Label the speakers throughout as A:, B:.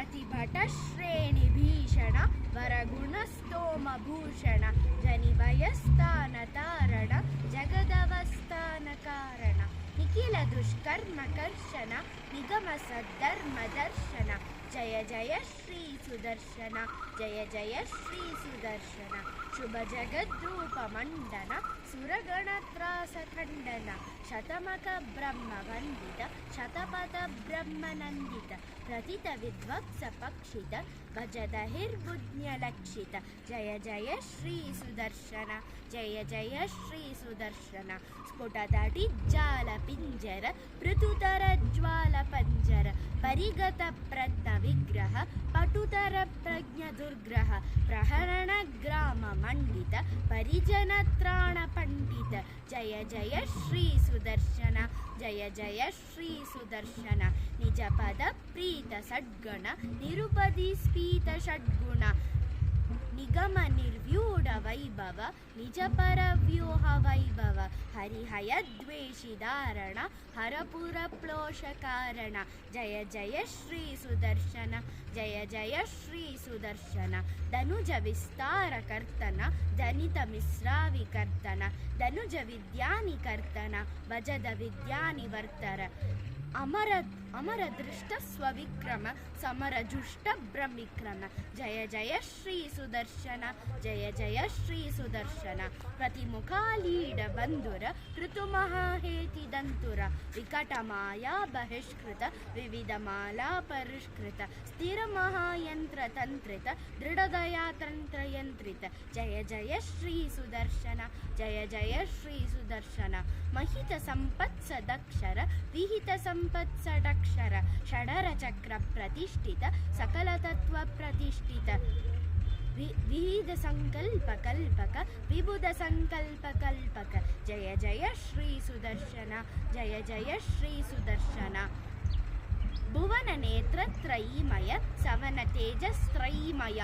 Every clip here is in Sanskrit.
A: प्रतिभटश्रेणिभीषण वरगुणस्तोमभूषण जनिभयस्थानतारण जगदवस्थानकारण निखिल दुष्कर्मकर्षण निगमसद्धर्मदर्शन जय जय श्री सुदर्शन जय जय श्री सुदर्शन शुभ जगद्रूपमण्डन सुरगणत्रासखण्डन शतमक ब्रह्मवन्दित शतपथ ब्रह्मनन्दित प्रथित विध्वंस पक्षित भजदहिर्बुद्ध्यलक्षित जय जय श्री सुदर्शन जय जय श्री सुदर्शन स्फुटतटिज्जाल पिञ्जर पृथुतर ज्वाल पंजर परिगत प्रत्न विग्रह पटुतर प्रज्ञ दुर्ग्रह प्रहरण ग्राम मंडित परिजन त्राण पंडित जय जय श्री सुदर्शन जय जय श्री सुदर्शन निज पद प्रीत षड्गण निरुपदी स्फीत षड्गुण निगम निर्व्यूढ वैभव निज पर व्यूह वैभव हरिहय द्वेषि धारण हरपुर प्लोष कारण जय जय श्री सुदर्शन जय जय श्री सुदर्शन धनुज विस्तार कर्तन धनित मिश्राविकर्तन धनुज विद्यानि कर्तन भजद विद्यानिवर्तर अमर दृष्ट स्वविक्रम समर जुष्ट ब्रह्मिक्रम जय जय श्री सुदर्शन जय जय श्री सुदर्शन प्रतिमुखालीड बंधुर ऋतुमहाहेति दंतुर विकट माया बहिष्कृत विविध माला परिष्कृत स्थिर महायंत्र तंत्रित दृढ़दया तंत्र यंत्रित जय जय श्री सुदर्शन जय जय श्री सुदर्शन महित संपत्स दक्षर विहित संपत्सडक्षर षडर चक्र प्रतिष्ठित सकल तत्व प्रतिष्ठित विविध संकल्प कल्पक विबुध संकल्प कल्पक जय जय श्री सुदर्शन जय जय श्री सुदर्शन भुवन नेत्र त्रयीमय सवन तेजस्त्रयीमय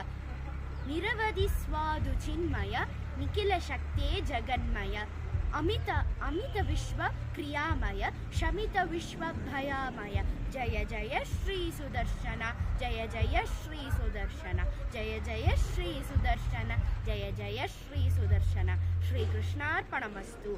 A: निरवधि स्वादु चिन्मय निखिल शक्ते जगन्मय अमित विश्व क्रियामय शमित विश्व भयामय जय जय श्री सुदर्शन जय जय श्री सुदर्शन जय जय श्री सुदर्शन जय जय श्री सुदर्शन श्रीकृष्णार्पणमस्तु।